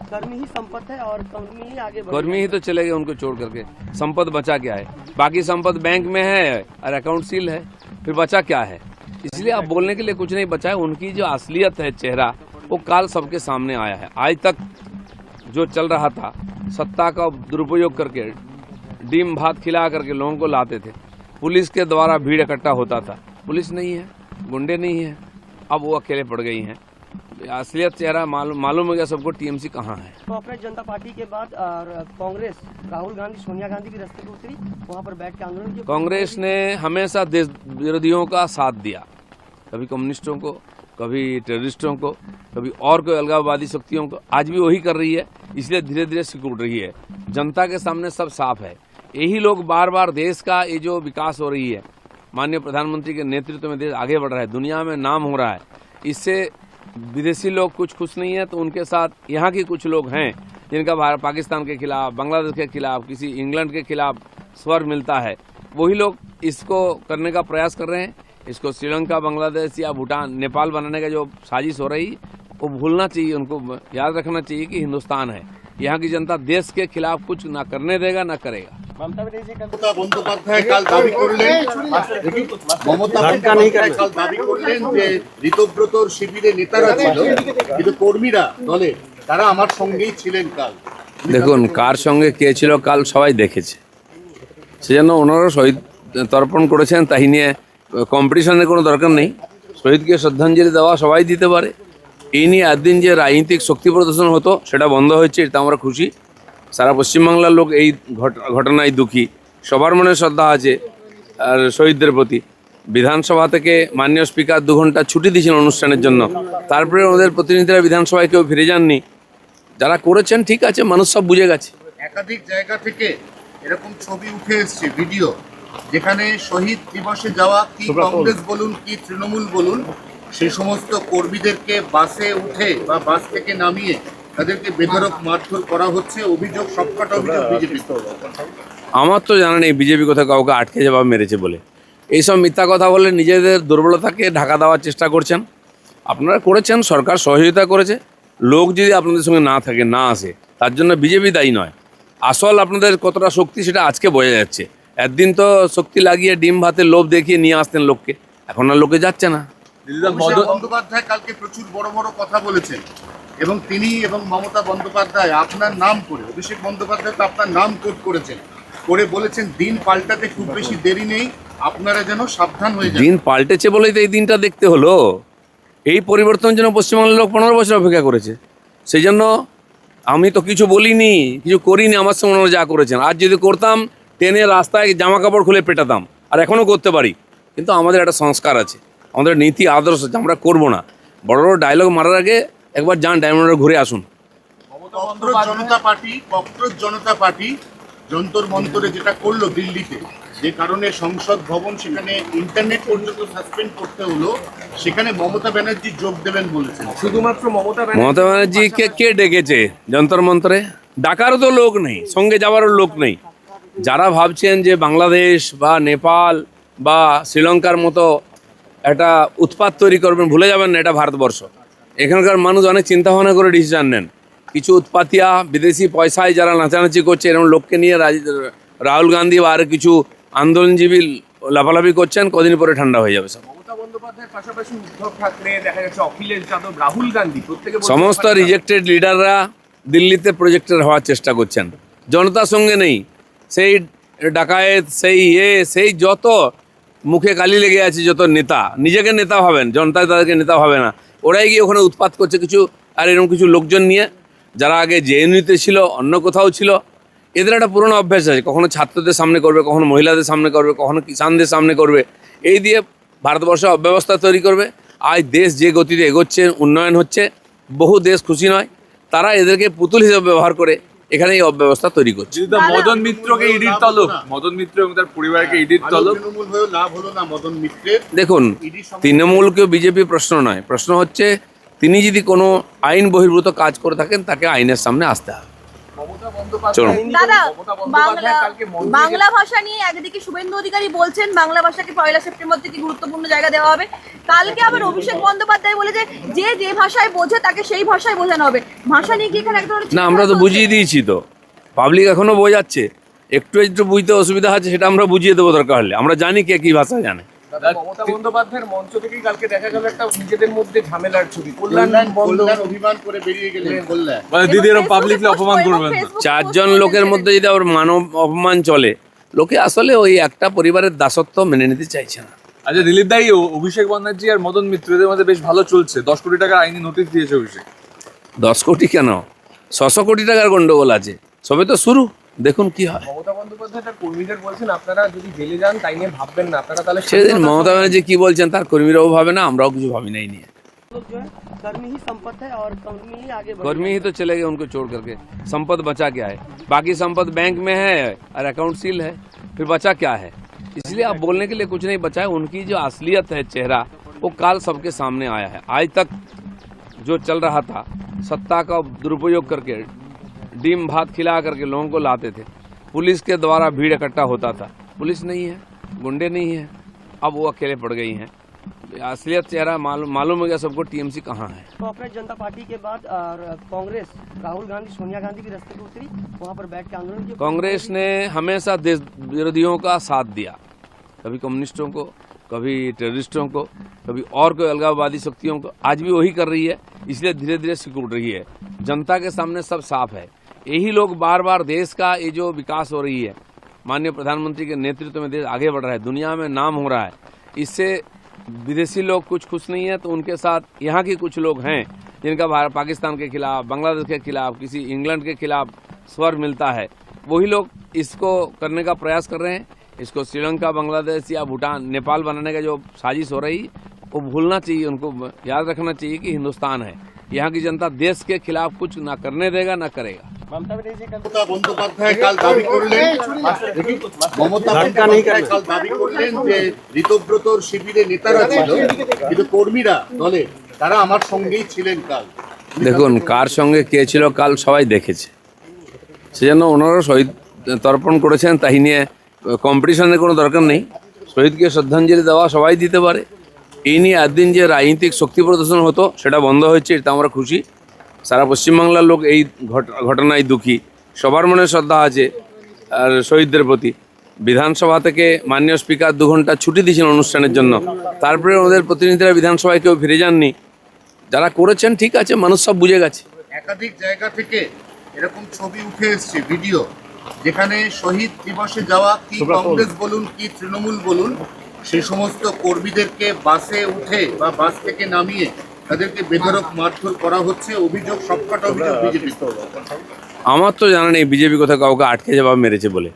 कर्मी ही संपत्ति है और कर्मी ही आगे कर्मी ही तो चले गए उनको छोड़ करके। संपत्ति बचा क्या है? बाकी संपत्ति बैंक में है और अकाउंट सील है, फिर बचा क्या है? इसलिए अब बोलने के लिए कुछ नहीं बचा है। उनकी जो असलियत है, चेहरा, वो काल सबके सामने आया है। आज तक जो चल रहा था, सत्ता का दुरुपयोग करके डीम भात खिला करके लोगों को लाते थे, पुलिस के द्वारा भीड़ इकट्ठा होता था। पुलिस नहीं है, गुंडे नहीं है, अब वो अकेले पड़ गई हैं। असलियत चेहरा मालूम हो गया सबको, टीएमसी कहाँ है। तो अपने जनता पार्टी के बाद और कांग्रेस, राहुल गांधी, सोनिया गांधी भी रास्ते पर उतरी, वहाँ पर बैठ के आंदोलन किया। कांग्रेस ने हमेशा देश विरोधियों का साथ दिया, कभी कम्युनिस्टों को, कभी टेररिस्टों को, कभी और कोई अलगाववादी शक्तियों को। आज भी वही कर रही है, इसलिए धीरे धीरे सिकुड़ रही है। जनता के सामने सब साफ है। यही लोग बार बार देश का ये जो विकास हो रही है, माननीय प्रधानमंत्री के नेतृत्व में देश आगे बढ़ रहा है, दुनिया में नाम हो रहा है, इससे विदेशी लोग कुछ खुश नहीं है। तो उनके साथ यहाँ के कुछ लोग हैं जिनका पाकिस्तान के खिलाफ, बांग्लादेश के खिलाफ, किसी इंग्लैंड के खिलाफ स्वर मिलता है, वही लोग इसको करने का प्रयास कर रहे हैं। इसको श्रीलंका, बांग्लादेश या भूटान, नेपाल बनाने का जो साजिश हो रही, वो भूलना चाहिए। उनको याद रखना चाहिए कि हिंदुस्तान है, यहाँ की जनता देश के खिलाफ कुछ ना करने देगा ना करेगा। মমতা বন্দ্যোপাধ্যায় কাল দাবি করলেন যে ঋতব্রতর শিবিরে নেতারা ছিল, কিন্তু কর্মীরা দলে তারা আমার সঙ্গেই ছিলেন কাল। দেখুন, কার সঙ্গে কে ছিল কাল সবাই দেখেছে, সেজন্য ওনারা শহীদ তর্পণ করেছেন। তাই নিয়ে কম্পিটিশনের কোনো দরকার নেই। শহীদকে শ্রদ্ধাঞ্জলি দেওয়া সবাই দিতে পারে। এই নিয়ে একদিন যে রাজনৈতিক শক্তি প্রদর্শন হতো, সেটা বন্ধ হয়েছে, এটা আমরা খুশি। সারা পশ্চিমবাংলার লোক এই ঘটনায় দুঃখী। সবার মনে শ্রদ্ধা আছে আর শহীদদের প্রতি। বিধানসভা থেকে মাননীয় স্পিকার 2 ঘন্টা ছুটি দিয়েছেন অনুষ্ঠানের জন্য। তারপরে ওদের প্রতিনিধিরা বিধানসভায় কেউ ফিরে যাননি। যারা করেছেন ঠিক আছে, মানুষ সব বুঝে গেছে। একাধিক জায়গা থেকে এরকম ছবি উঠে এসছে, ভিডিও, যেখানে শহীদ দিবসে যাওয়া কি কংগ্রেস বলুন কি তৃণমূল বলুন, সেই সমস্ত কর্মীদেরকে বাসে উঠে বা বাস থেকে নামিয়ে তাদেরকে বেধড়ক মারধর করা হচ্ছে। অভিযোগ, সবকটা অভিযোগ বিজেপি। আমার তো জানা নেই বিজেপি কোথাও কাউকে আটকে জবাব মেরেছে বলে। এইসব মিথ্যা কথা বলে নিজেদের দুর্বলতাকে ঢাকা দেওয়ার চেষ্টা করছেন। আপনারা করেছেন, সরকার সহযোগিতা করেছে। লোক যদি আপনাদের সঙ্গে না থাকে, না আসে, তার জন্য বিজেপি দায়ী নয়। আসল আপনাদের কতটা শক্তি সেটা আজকে বোঝা যাচ্ছে। একদিন তো শক্তি লাগিয়ে ডিম ভাতের লোভ দেখিয়ে নিয়ে আসতেন লোককে, এখন আর লোকে যাচ্ছে না। বন্দ্যোপাধ্যায় কালকে প্রচুর বড় বড় কথা বলেছেন এবং তিনি এবং মমতা বন্দ্যোপাধ্যায় আপনার নাম করে, অভিষেক বন্দ্যোপাধ্যায় তো আপনার নাম কোট করেছেন, করে বলেছেন দিন পাল্টাতে খুব বেশি দেরি নেই, আপনারা যেন সাবধান হয়ে যান। দিন পাল্টেছে বলেই তো এই দিনটা দেখতে হলো। এই পরিবর্তনের জন্য পশ্চিমবাংলার লোক 15 বছর অপেক্ষা করেছে। সেই জন্য আমি তো কিছু বলিনি, কিছু করিনি, আমার সঙ্গে ওনারা যা করেছেন। আর যদি করতাম, ট্রেনে রাস্তায় জামা কাপড় খুলে পেটাতাম, আর এখনও করতে পারি। কিন্তু আমাদের একটা সংস্কার আছে, আমাদের নীতি আদর্শ আছে, আমরা করবো না। বড় বড় ডায়লগ মারার আগে একবার যান ডায়মন্ড ঘুরে আসুন। ককরোচ জনতা পার্টি যন্তর মন্তরে যেটা করলো দিল্লিতে, যে কারণে সংসদ ভবন, সেখানে ইন্টারনেট পর্যন্ত সাসপেন্ড করতে হলো, সেখানে মমতা ব্যানার্জি যোগ দেবেন বলেছেন। শুধুমাত্র মমতা ব্যানার্জিকে কে ডেকেছে যন্তর মন্তরে? ডাকারও তো লোক নেই, সঙ্গে যাওয়ারও লোক নেই। যারা ভাবছেন যে বাংলাদেশ বা নেপাল বা শ্রীলঙ্কার মতো একটা উৎপাত তৈরি করবেন, ভুলে যাবেন না, এটা ভারতবর্ষ। এখানকার মানুষ অনেক চিন্তাভাবনা করে ডিসিশন নেন। কিছু উৎপাতিয়া বিদেশি পয়সায় যারা নাচানাচি করছে, এরকম লোককে নিয়ে রাহুল গান্ধী বা আর কিছু আন্দোলনজীবী লাফালাফি করছেন, কদিন পরে ঠান্ডা হয়ে যাবে সব। মমতা বন্দ্যোপাধ্যায়ের পাশাপাশি উদ্ধব ঠাকরে, দেখা যাচ্ছে অখিলেশ যাদব, রাহুল গান্ধী, প্রত্যেকে সমস্ত রিজেক্টেড লিডাররা দিল্লিতে প্রজেক্টেড হওয়ার চেষ্টা করছেন। জনতার সঙ্গে নেই। সেই ডাকায়েত, সেই যত মুখে কালি লেগে আছে যত নেতা, নিজেকে নেতা ভাবেন, জনতা তাদেরকে নেতা ভাবে না। ওরাই গিয়ে ওখানে উৎপাত করছে কিছু, আর এরকম কিছু লোকজন নিয়ে, যারা আগে জেএনইউতে ছিল, অন্য কোথাও ছিল। এদের একটা পুরনো অভ্যাস আছে, কখনো ছাত্রদের সামনে করবে, কখনো মহিলাদের সামনে করবে, কখনো কিষানদের সামনে করবে। এই দিয়ে ভারতবর্ষে অব্যবস্থা তৈরি করবে। আজ দেশ যে গতিতে এগোচ্ছে, উন্নয়ন হচ্ছে, বহু দেশ খুশি নয়। তারা এদেরকে পুতুল হিসেবে ব্যবহার করে এখানে এই অব্যবস্থা তৈরি করছে। মদন মিত্রকে ইডির তলব, মদন মিত্র এবং তার পরিবারকে ইডির তলব। তৃণমূল হয়েও লাভ হলো না মদন মিত্রের। দেখুন, তৃণমূলকেও বিজেপি প্রশ্ন নয়, প্রশ্ন হচ্ছে তিনি যদি কোনো আইন বহির্ভূত কাজ করে থাকেন, তাকে আইনের সামনে আসতে হবে। বন্দ্যোপাধ্যায় দাদা মমতা বাংলা বন্দ্যোপাধ্যায় কালকে মঞ্চে বাংলা ভাষা নিয়ে একদিকে শুভেন্দু অধিকারী বলছেন বাংলা ভাষাকে 1 সেপ্টেম্বর থেকে গুরুত্বপূর্ণ জায়গা দেওয়া হবে, কালকে আবার অভিষেক বন্দ্যোপাধ্যায় বলে যে যে ভাষায় বোঝে তাকে সেই ভাষায় বোঝানো হবে। ভাষা নিয়ে কি এখানে এক ধরনের না আমরা তো বুঝিয়ে দিয়েছি, তো পাবলিক এখনো বোঝাচ্ছে, একটু একটু বুঝতে অসুবিধা আছে, সেটা আমরা বুঝিয়ে দেবো দরকার হলে। আমরা জানি কে কি ভাষা জানে। দাদা, মমতা বন্দ্যোপাধ্যায়ের মঞ্চ থেকেই কালকে দেখা গেল একটা নিজেদের মধ্যে ঝামেলার ছবি। কল্যাণ কল্যাণ অভিমান করে বেরিয়ে গেলেন কল্যাণ। মানে দিদি এরকম পাবলিকলি অপমান করবেন না। চারজন লোকের মধ্যে যদি আবার মানব অপমান চলে, লোকে আসলে ওই একটা পরিবারের দাসত্ব মেনে নিতে চাইছে না। আচ্ছা দিলীপ দাই, অভিষেক ব্যানার্জি আর মদন মিত্র এদের মধ্যে বেশ ভালো চলছে, 10 কোটি টাকার আইনি নোটিশ দিয়েছে অভিষেক। 10 কোটি কেন, 600 কোটি টাকার গন্ডগোল আছে, সবে তো শুরু, দেখুন কি হয়। মমতা বন্দ্যোপাধ্যায় তার কর্মীদের বলছেন আপনারা যদি জেলে যান তাই নিয়ে ভাববেন না, আপনারা তাহলে সেদিন মমতা ব্যানার্জি কি বলছেন তার কর্মীরাও ভাবে না, আমরাও কিছু ভাবি নাই নিয়ে। लोग जो है कर्मी ही संपत्ति है और कर्मी ही आगे बढ़े। कर्मी ही तो चले गए उनको छोड़ करके, संपत्ति बचा क्या है? बाकी संपत्ति बैंक में है और अकाउंट सील है, फिर बचा क्या है? इसलिए आप बोलने के लिए कुछ नहीं बचा है। उनकी जो असलियत है, चेहरा, वो काल सबके सामने आया है। आज तक जो चल रहा था, सत्ता का दुरुपयोग करके डीम भात खिला करके लोगों को लाते थे, पुलिस के द्वारा भीड़ इकट्ठा होता था, पुलिस नहीं है, गुंडे नहीं है, अब वो अकेले पड़ गई हैं। असलियत चेहरा मालूम हो गया सबको टीएमसी कहाँ है। कांग्रेस जनता पार्टी के बाद और कांग्रेस राहुल गांधी सोनिया गांधी भी रास्ते पर उतरी, वहां पर बैठ के आंदोलन किया। कांग्रेस ने हमेशा देश विरोधियों का साथ दिया, कभी कम्युनिस्टों को, कभी टेररिस्टों को, कभी और कोई अलगाववादी शक्तियों को, आज भी वही कर रही है। इसलिए धीरे धीरे सिकुड़ रही है, जनता के सामने सब साफ है। यही लोग बार बार देश का ये जो विकास हो रही है, माननीय प्रधानमंत्री के नेतृत्व में देश आगे बढ़ रहा है, दुनिया में नाम हो रहा है, इससे विदेशी लोग कुछ खुश नहीं है। तो उनके साथ यहाँ के कुछ लोग हैं जिनका पाकिस्तान के खिलाफ, बांग्लादेश के खिलाफ, किसी इंग्लैंड के खिलाफ स्वर मिलता है, वही लोग इसको करने का प्रयास कर रहे हैं। इसको श्रीलंका, बांग्लादेश या भूटान, नेपाल बनाने का जो साजिश हो रही, वो भूलना चाहिए। उनको याद रखना चाहिए कि हिंदुस्तान है, यहाँ की जनता देश के खिलाफ कुछ ना करने देगा ना करेगा। মমতা বন্দ্যোপাধ্যায় কাল দাবি করলেন যে ঋতব্রতর শিবিরে নেতারা ছিল, কিন্তু কর্মীরা দলে তারা আমার সঙ্গেই ছিলেন কাল। দেখুন কার সঙ্গে কে ছিল কাল সবাই দেখেছে, সেজন্য ওনারা শহীদ তর্পণ করেছেন, তাই নিয়ে কম্পিটিশনের কোনো দরকার নেই। শহীদকে শ্রদ্ধাঞ্জলি দেওয়া সবাই দিতে পারে। এই নিয়ে একদিন যে রাজনৈতিক শক্তি প্রদর্শন হতো সেটা বন্ধ হয়েছে, এটা আমরা খুশি। সারা পশ্চিমবাংলার লোক এই ঘটনায় দুঃখী, সবার মনে শ্রদ্ধা আছে আর শহীদদের প্রতি। বিধানসভা থেকে মাননীয় স্পিকার 2 ঘন্টা ছুটি দিয়েছেন অনুষ্ঠানের জন্য, তারপরে ওদের প্রতিনিধিরা বিধানসভায় কেউ ফিরে যাননি। যারা করেছেন ঠিক আছে, মানুষ সব বুঝে গেছে। একাধিক জায়গা থেকে এরকম ছবি উঠে এসছে, ভিডিও, যেখানে শহীদ দিবসে যাওয়া কি কংগ্রেস বলুন কি তৃণমূল বলুন, সেই সমস্ত কর্মীদেরকে বাসে উঠে বা বাস থেকে নামিয়ে তাদেরকে বেধড়ক মারধর করা হচ্ছে। অভিযোগ, সবকটা অভিযোগ বিজেপি। আমার তো জানা নেই বিজেপি কোথাও কাউকে আটকে যাওয়া মেরেছে বলে।